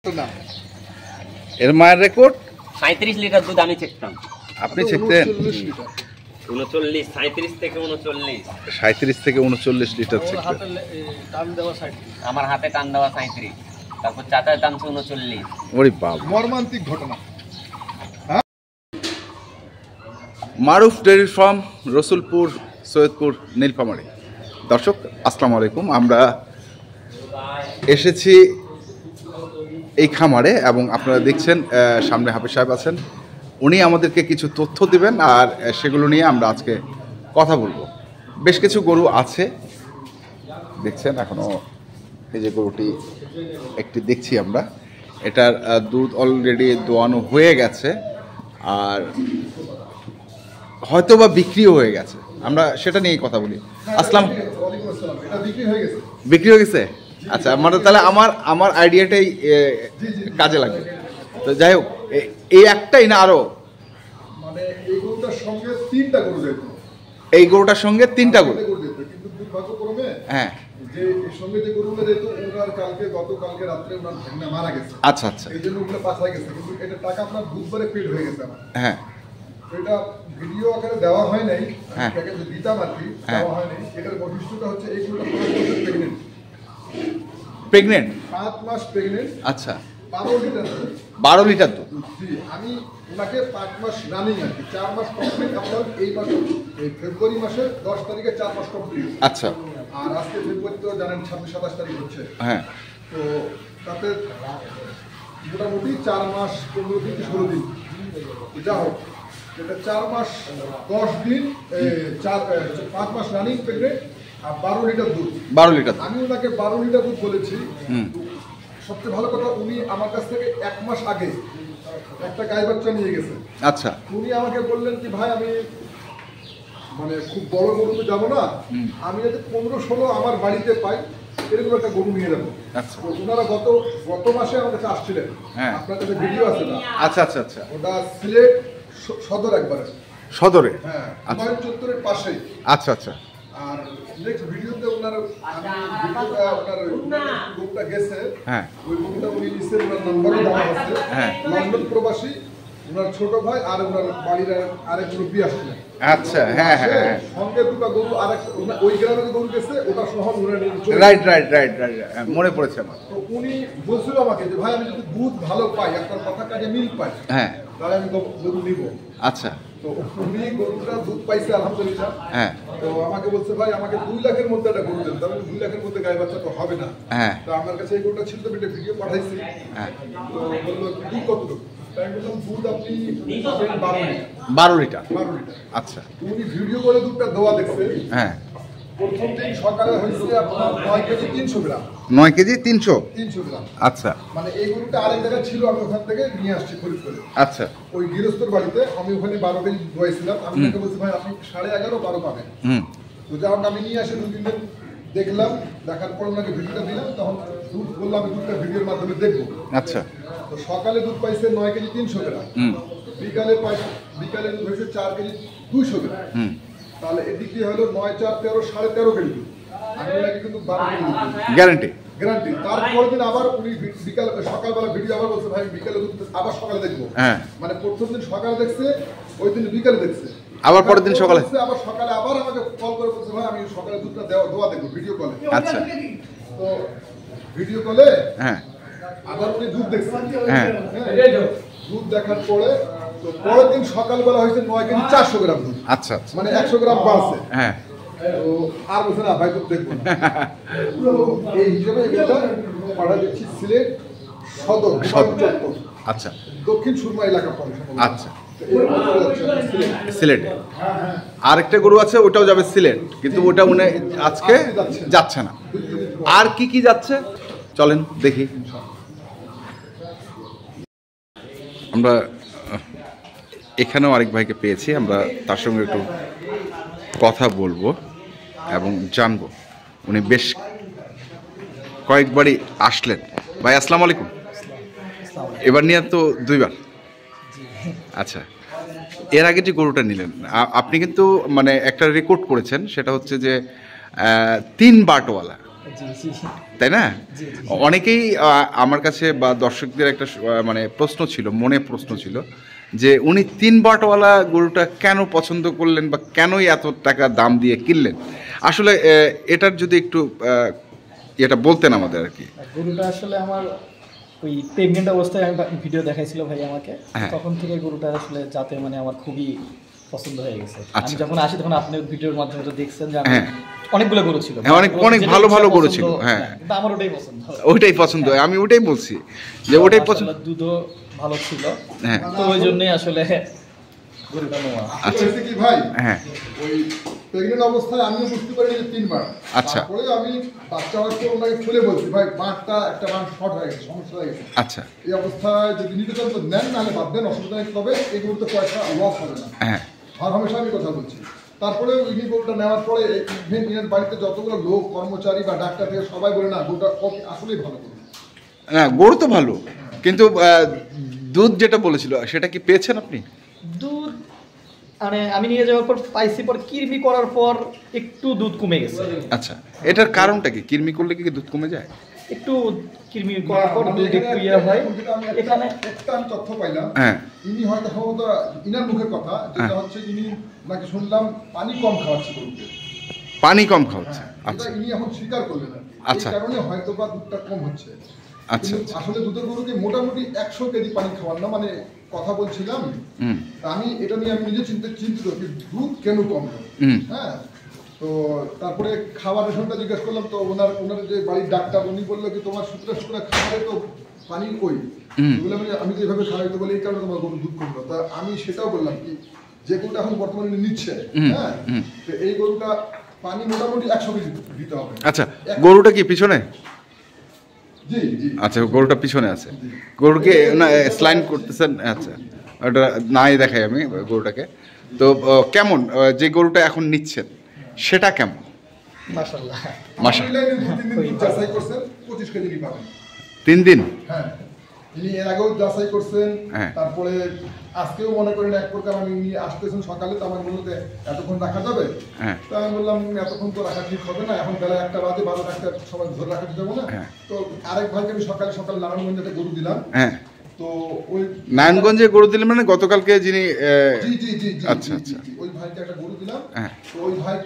না এর মায়ের রেকর্ড 37 লিটার দুধ আমি চেকতাম। আপনি চেকতেন 39 37 থেকে 39 37 থেকে 39 লিটার চেকতেন। আমার হাতে টান দেওয়া 37, তারপর চাচার দাম 39। ওরে বাবা, মর্মান্তিক ঘটনা। মারুফ ডেয়ারি ফার্ম, রসুলপুর, সৈয়দপুর, নীলফামারী। দর্শক আসসালামু আলাইকুম। আমরা এসেছি এই খামারে এবং আপনারা দেখছেন সামনে হাফিজ সাহেব আছেন। উনি আমাদেরকে কিছু তথ্য দিবেন আর সেগুলো নিয়ে আমরা আজকে কথা বলবো। বেশ কিছু গরু আছে দেখছেন, এখনও এই যে গরুটি একটি দেখছি আমরা, এটার দুধ অলরেডি দোয়ানো হয়ে গেছে আর হয়তো বা বিক্রিও হয়ে গেছে। আমরা সেটা নিয়েই কথা বলি। আসসালাম, বিক্রি হয়ে গেছে? আচ্ছা, মানে তাহলে আমার আইডিয়াটাই কাজে লাগবে। তো যাই হোক, এই একটাই না আরো? মানে এই গরুটার সঙ্গে তিনটা গরু যেত, এই গরুটার সঙ্গে তিনটা গরু যেত, কিন্তু দুর্ভাগ্যক্রমে হ্যাঁ যে এর সঙ্গে যে গরুগুলো যেত ওনার গতকালকে রাত্রে ওনার ভাগনা মারা গেছে। আচ্ছা আচ্ছা, এই জন্য ওগুলো পাশায় গেছে, কিন্তু এটা টাকা আপনার বুধবারে পেড হয়ে গেছে আমার। হ্যাঁ, এটা ভিডিও আকারে দেওয়া হয় নাই, হ্যাঁ, প্যাকেজে দিতাম আর কি, দেওয়া হয় নাই। এটার বৈশিষ্ট্যটা হচ্ছে এই গরুটা 5 মাসের প্রেগনেন্ট। প্রেগনেন্ট? 5 মাস প্রেগনেন্ট। আচ্ছা, 12 লিটার দুধ। 12 লিটার দুধ? জি, আমি ওনাকে 5 মাস রানিং আর কি, 4 মাস কমপ্লিট। আপনার এই মাসে এই ফেব্রুয়ারি মাসের 10 তারিখে 4 মাস কমপ্লিট। আচ্ছা, আর আজকে ফেব্রুয়ারি তো জানেন 26-27 তারিখ হচ্ছে। হ্যাঁ, তো তাতে মোটামুটি 4 মাস 15 দিন 16 দিন, যা হোক এটা 4 মাস 10 দিন, 5 মাস রানিং প্রেগনেন্ট আর 12 লিটার দুধ। 12 লিটার। আমি ওনাকে 12 লিটার দুধ বলেছি। সবচেয়ে ভালো কথা, উনি আমার কাছ থেকে 1 মাস আগে একটা গাই বাচ্চা নিয়ে গেছে। আচ্ছা, উনি আমাকে বললেন কি ভাই, আমি মানে খুব বড় গরু তো যাবো না, আমি যদি 15-16 আমার বাড়িতে পাই এরকম একটা গরু নিয়ে যাবো। আচ্ছা, ওনারা গত মাসে আমার কাছে আসছিলেন। হ্যাঁ, আপনার কাছে ভিডিও আছে না? আচ্ছা আচ্ছা আচ্ছা, ওটা সিলেট সদর একবারে। সদরে? হ্যাঁ, আচ্ছা, হুমায়ুন চত্বরের পাশেই। আচ্ছা আচ্ছা, আর নেক্সট ভিডিওতে ওনার গরুটা গেছে, হ্যাঁ, ওই গরুটা উনি নিচে ওনার নাম্বারও দেওয়া আছে। হ্যাঁ, লন্ডন প্রবাসী ওনার ছোট ভাই আর ওনার বাড়ির আরেক মুরব্বী আসছিলেন। আচ্ছা, হ্যাঁ হ্যাঁ হ্যাঁ, সঙ্গে দুটো গরু, আরেক ওই গ্রামে গরু গেছে, ওটা সহ উনি নিয়ে চলে রাইট রাইট রাইট রাইট, মনে পড়েছে আমার। তো উনি বলছিল আমাকে যে ভাই, আমি যদি দুধ ভালো পাই, আপনার কথা কাজে মিল পাই, হ্যাঁ, তাহলে আমি গরু নিব। আচ্ছা, তো উনি গরুটা দুধ পাইছে আলহামদুলিল্লাহ। হ্যাঁ, তো আমাকে বলছে ভাই, আমাকে 2 লাখের মধ্যে একটা গরু দেন। তাহলে 2 লাখের মধ্যে গাই বাচ্চা তো হবে না। হ্যাঁ, তো আমার কাছে এই গরুটা ছিল, তো একটা ভিডিও পাঠাইছি। হ্যাঁ, তো বললো দুধ কতটুকু? তাই আমি বললাম দুধ আপনি 12 লিটার। 12 লিটার? 12 লিটার। আচ্ছা, উনি ভিডিও করে দুধটা দেওয়া দেখছে। হ্যাঁ, প্রথম দিন সকালে হয়েছে আপনার 9 কেজি 300 গ্রাম। 9 কেজি 300? 300 গ্রাম। আচ্ছা, মানে এই গরুটা আরেক জায়গায় ছিল, আমি ওখান থেকে নিয়ে আসছি খরিদ করে। আচ্ছা, ওই গৃহস্থর বাড়িতে আমি ওখানে 12 কেজি দোয়াইছিলাম। আমি তাকে বলছি ভাই, আপনি 11.5 12 পাবেন। তো যখন আমি নিয়ে আসি 2-3 দিন দেখলাম, দেখার পর ওনাকে ভিডিওটা দিলাম, তখন দুধ বললাম আমি দুধটা ভিডিওর মাধ্যমে দেখবো। আচ্ছা, তো সকালে দুধ পাইছে 9 কেজি 300 গ্রাম। বিকালে দুধ হয়েছে 4 কেজি 200 গ্রাম। তাহলে এদিক দিয়ে হলো 9 4 13 13.5 কেজি দুধ। আমি ওনাকে কিন্তু 12 কেজি গ্যারান্টি? গ্যারান্টি। তারপর দিন আবার উনি সকালবেলা ভিডিও আবার বলছে ভাই বিকালে দুধ আবার সকালে দেখবো। হ্যাঁ, মানে প্রথম দিন সকালে দেখছে, ওই দিন বিকালে দেখছে, আবার পরের দিন সকালে, আবার সকালে আবার আমাকে কল করে বলছে ভাই, আমি সকালে দুধটা দোয়া দেখবো ভিডিও কলে। আচ্ছা, তো ভিডিও কলে হ্যাঁ, আবার উনি দুধ দেখছে। হ্যাঁ, দুধ দেখার পরে তো পরের দিন সকালবেলা হয়েছে 9 কেজি 400 গ্রাম দুধ। আচ্ছা আচ্ছা, মানে 100 গ্রাম বাড়ছে। হ্যাঁ, তো আর বলছে না ভাই দুধ দেখবো না। এই হিসেবে এটা পাঠা দিচ্ছি সিলেট সদর চত্বর। আচ্ছা, দক্ষিণ সুরমা এলাকা পড়ে। আচ্ছা, সিলেটে আরেকটা গরু আছে, ওটাও যাবে সিলেট, কিন্তু ওটা মনে আজকে যাচ্ছে না। আর কি কি যাচ্ছে চলেন দেখি। আমরা এখানেও আরেক ভাইকে পেয়েছি, আমরা তার সঙ্গে একটু কথা বলবো এবং জানবো। উনি বেশ কয়েকবারই আসলেন। ভাই আসসালামু আলাইকুম। এবার নিয়ে তো 2 বার? আচ্ছা, এর আগে যে গরুটা নিলেন আপনি কিন্তু মানে একটা রেকর্ড করেছেন, সেটা হচ্ছে যে 3 বাটওয়ালা। জি জি তাই না? জি, জি। অনেকেই আমার কাছে বা দর্শকদের একটা মানে প্রশ্ন ছিল, মনে প্রশ্ন ছিল যে উনি 3 বাটওয়ালা গরুটা কেন পছন্দ করলেন বা কেনই এত টাকা দাম দিয়ে কিনলেন? আসলে এটার যদি একটু এটা বলতেন আমাদের আর কি। গরুটা আসলে আমার ওই প্রেগনেন্ট অবস্থায় আমি ভিডিও দেখাইছিল ভাই আমাকে, হ্যাঁ। তখন থেকে গরুটা আসলে যাতে মানে আমার খুবই পছন্দ হয়ে গেছে। আমি আচ্ছা। যখন আসি তখন আপনি ভিডিওর মাধ্যমে তো দেখছেন যে আমি হ্যাঁ। অনেকগুলো গরু ছিল, হ্যাঁ, অনেক যেটা ভালো ভালো ইচ্ছা গরু পছন্দ, ছিল, হ্যাঁ। কিন্তু আমার ওটাই পছন্দ। ওইটাই পছন্দ হয়, আমি ওটাই বলছি যে ওটাই পছন্দ। মাশাআল্লাহ, দুধও ভালো ছিল, হ্যাঁ। তো ওই জন্যই আসলে গরুটা নেওয়া। আচ্ছা। হয়েছে কি ভাই, হ্যাঁ। ওই প্রেগনেন্ট অবস্থায় আমিও বুঝতে পারিনি যে 3 বার। আচ্ছা। তারপরে আমি বাচ্চা হওয়ার পর ওনাকে খুলে বলছি, ভাই একটা বাঁট শর্ট হয়ে গেছে, সমস্যা হয়ে গেছে। আচ্ছা। এই অবস্থায় যদি নিতে চান তো নেন, নাহলে বাদ দেন, অসুবিধা নেই। তবে এই গরুতে পয়সা লস হবে না, হ্যাঁ। আর হামেশা আমি কথা বলছি। তারপরে এই গরুটা নেওয়ার পরে ইভেন বাড়িতে যতগুলো লোক, কর্মচারী বা ডাক্তার থেকে সবাই বলে না গরুটা আসলেই ভালো গরু। না, গরু তো ভালো, কিন্তু দুধ যেটা বলেছিল সেটা কি পেয়েছেন আপনি? দুধ মানে আমি নিয়ে যাওয়ার পর পাইছি, পর কিরমি করার পর একটু দুধ কমে গেছে। আচ্ছা, এটার কারণটা কি? কৃমি করলে কি দুধ কমে যায়? একটু কিরমি করার পর দুধ একটু ইয়ে হয়। এখানে একটা আমি তথ্য পাইলাম, হ্যাঁ। ইনি হয়তো সম্ভবত ইনার মুখের কথা, যেটা হচ্ছে ইনি নাকি শুনলাম পানি কম খাওয়াচ্ছে গরুকে। পানি কম খাওয়াচ্ছে, এটা আচ্ছা ইনি এখন স্বীকার করলেন আর কি। আচ্ছা। এই কারণে হয়তো বা দুধটা কম হচ্ছে। আচ্ছা, কিন্তু আসলে দুধের গরুকে মোটামুটি 100 কেজি পানি খাওয়ান না, মানে কথা বলছিলাম। হুম। আমি এটা নিয়ে আমি নিজে চিন্তিত যে দুধ কেন কম হয়। হুম। হ্যাঁ, তো তারপরে খাবার রেশনটা জিজ্ঞেস করলাম, তো ওনার যে বাড়ির ডাক্তার উনি বললো যে তোমার শুক্রা খাবারে তো পানি কই। বলে আমি যেভাবে খাওয়াইতে বলি এই কারণে তোমার গরু দুধ কমলো। তা আমি সেটাও বললাম কি, যে গরুটা এখন বর্তমানে নিচ্ছে, হ্যাঁ, তো এই গরুটা পানি মোটামুটি 100 কেজি দিতে হবে। আচ্ছা, গরুটা কি পিছনে? জি জি। আচ্ছা, গরুটা পিছনে আছে। গরুকে না স্লাইন করতেছেন? আচ্ছা, ওটা নাই দেখাই আমি গরুটাকে। তো কেমন যে গরুটা এখন নিচ্ছেন সেটা কেমন? মাশাআল্লাহ। মাশা অনলাইনে 2-3 দিন দুধ যাচাই করছেন, 25 কেজি পাবেন। 3 দিন? হ্যাঁ, ইনি এর আগেও যাচাই করছেন। হ্যাঁ। তারপরে আজকেও মনে করেন এক প্রকার আমি ইনি আসতেছেন সকালে, তো আমার বললো যে এতক্ষণ রাখা যাবে। হ্যাঁ। তো আমি বললাম এতক্ষণ তো রাখা ঠিক হবে না, এখন বেলা 1টা বাজে, 12টা একটা সময় ধরে রাখা ঠিক হবে না। হ্যাঁ। তো আরেক ভাইকে আমি সকালে নারায়ণগঞ্জে একটা গরু দিলাম। হ্যাঁ। তো ওই নারায়ণগঞ্জে গরু দিলেন মানে গতকালকে যিনি জি জি জি জি আচ্ছা, জি, আচ্ছা। জি, ওই ভাইকে একটা গরু দিলাম। হ্যাঁ। তো ওই ভাই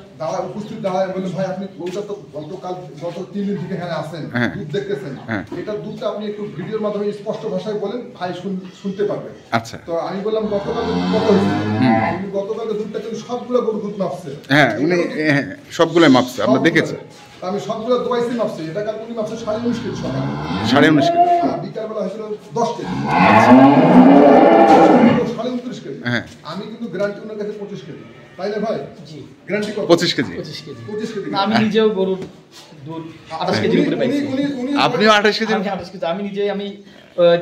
উপস্থিত দাঁড়ায় বললেন, ভাই আপনি গরুটা তো গত 3 দিন থেকে এখানে আছেন, হ্যাঁ। দুধ দেখতেছেন, হ্যাঁ। এটা দুধটা আপনি একটু ভিডিওর মাধ্যমে স্পষ্ট ভাষায় বলেন, ভাই শুনতে পারবে। আচ্ছা। তো আমি বললাম গতকাল কত হয়েছে, উনি গতকাল দুধটা কিন্তু সবগুলো গরু দুধ মাপছে। হ্যাঁ, উনি সবগুলোই মাপছে, আমরা দেখেছি। আমি সবগুলো দোয়াইছি মাপছি, এটা কাল উনি মাপছে 19.5 কেজি সকালে, 19.5 কেজি। আর বিকালবেলা হয়েছিল 10 কেজি, 29.5 কেজি। হ্যাঁ। আমি কিন্তু গ্যারান্টি ওনার কাছে 25 কেজি, তাই না ভাই? জি, গ্যারান্টি কত? 25 কেজি। 25 কেজি। 25 কেজি। আমি নিজেও গরুর দুধ 28 কেজির উপরে পাইছি। আপনিও 28 কেজি? আমি 28 কেজি। আমি নিজে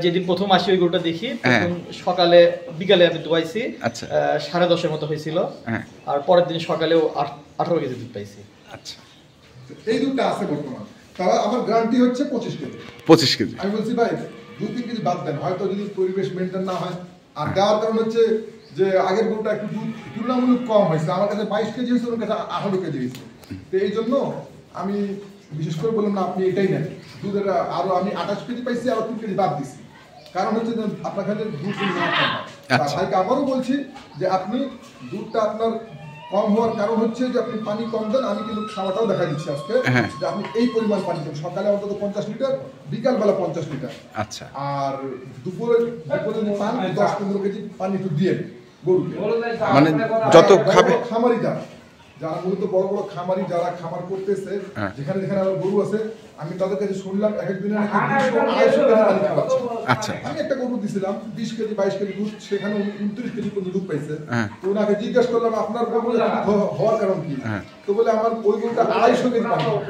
যেদিন প্রথম আসি ওই গরুটা দেখি, হ্যাঁ। তখন সকালে বিকালে আমি দোয়াইছি। আচ্ছা। 10:30 মতো হয়েছিল। হ্যাঁ। আর পরের দিন সকালেও 18 কেজি দুধ পাইছি। আচ্ছা, এই দুধটা আছে বর্তমান, তারা আমার গ্যারান্টি হচ্ছে 25 কেজি। 25 কেজি। আমি বলছি ভাই 2-3 কেজি বাদ দেন, হয়তো যদি পরিবেশ মেনটেন না হয়। আর দেওয়ার কারণ হচ্ছে যে আগের গরুটা একটু দুধ তুলনামূলক কম হয়েছে, আমার কাছে 22 কেজি হয়েছে, ওর কাছে 18 কেজি হয়েছে। তো এই জন্য আমি বিশেষ করে বললাম না আপনি এটাই নেন, দুধের আরো আমি 28 কেজি পাইছি, আরো 3 কেজি বাদ দিছি। কারণ হচ্ছে যে আপনার কাছে দুধ না কম হয়। আচ্ছা। ভাইকে আবারও বলছি যে আপনি দুধটা আপনার কম হওয়ার কারণ হচ্ছে যে আপনি পানি কম দেন। আমি কিন্তু খাওয়াটাও দেখা দিচ্ছি আজকে, হ্যাঁ। যে আপনি এই পরিমাণ পানি দেন, সকালে অন্তত 50 লিটার, বিকালবেলা 50 লিটার। আচ্ছা। আর দুপুরে যদি পান 10-15 কেজি পানি একটু দিয়ে গরুকে, মানে যত খাবে। খামারি যারা মূলত বড় বড় খামারি যারা খামার করতেছে, হ্যাঁ। যেখানে যেখানে আমার গরু আছে, আমি তাদের কাছে শুনলাম এক একদিনে নাকি 200-250 কেজি পানি খাওয়াচ্ছে। আচ্ছা। আমি একটা গরু দিছিলাম 20 কেজি 22 কেজি দুধ, সেখানে 29 কেজি পর্যন্ত দুধ পাইছে। হ্যাঁ। তো ওনাকে জিজ্ঞেস করলাম আপনার গরু হওয়ার কারণ কি। হ্যাঁ। তো বলে আমার ওই গরুটা 250 কেজি পানি খায়।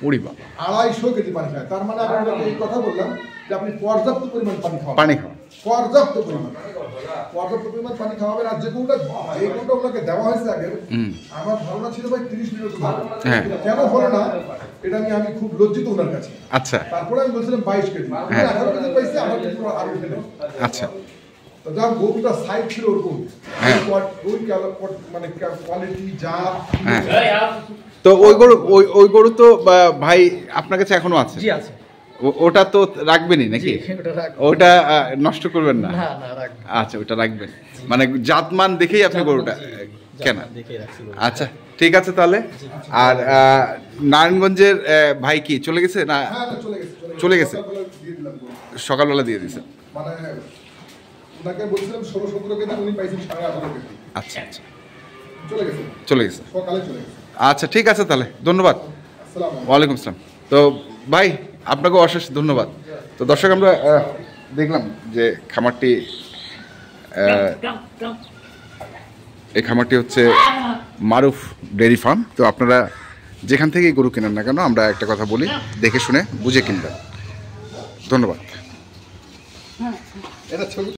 উড়ি বাবা। 250 কেজি পানি খায়, তার মানে আমি ওনাকে এই কথা বললাম যে আপনি পর্যাপ্ত পরিমাণ পানি খাওয়ান। পানি খাওয়া। পর্যাপ্ত পরিমাণ পানি খাওয়াবেন। আর যে গরুটা ওনাকে দেওয়া হয়েছে আগে, আমার ধারণা ছিল ভাই 30 লিটার দুধ হবে। হ্যাঁ। কেন হলো না এটা নিয়ে আমি খুব লজ্জিত ওনার কাছে। আচ্ছা। তারপরে আমি বলছিলাম 22 কেজি, 18 কেজি পাইছে, আমার কিন্তু আরো উঠে নেই। আচ্ছা। তো যা গরুটা সাইড ছিল ওরকম, হ্যাঁ। ওই মানে কোয়ালিটি যা। হ্যাঁ। তো তো ওই গরু ওই গরু তো ভাই আপনার কাছে এখনো আছে? জি আছে। ওটা তো রাখবেনই নাকি? জি, ওটা রাখবো। ওটা নষ্ট করবেন না? না না রাখবো। আচ্ছা, ওটা রাখবেন, মানে জাতমান দেখেই আপনি গরুটা কেনা। আচ্ছা ঠিক আছে তাহলে। আর নারায়ণগঞ্জের ভাই কি চলে গেছে না? হ্যাঁ না, চলে গেছে। সকালবেলা দিয়ে দিলাম গরু। সকালবেলা দিয়ে দিয়েছেন? মানে ওনাকে বলছিলাম 16-17 কেজি, উনি পাইছেন 18.5 কেজি। আচ্ছা আচ্ছা, চলে গেছে, চলে গেছে। সকালে চলে গেছে। আচ্ছা ঠিক আছে তাহলে, ধন্যবাদ। আসসালামু আলাইকুম। ওয়ালাইকুম আসসালাম। তো ভাই আপনাকেও অশেষ ধন্যবাদ। তো দর্শক আমরা দেখলাম যে খামারটি এই খামারটি হচ্ছে মারুফ ডেয়ারি ফার্ম। তো আপনারা যেখান থেকেই গরু কেনেন না কেন, আমরা একটা কথা বলি, দেখে শুনে বুঝে কিনবেন। ধন্যবাদ। এটা ছবি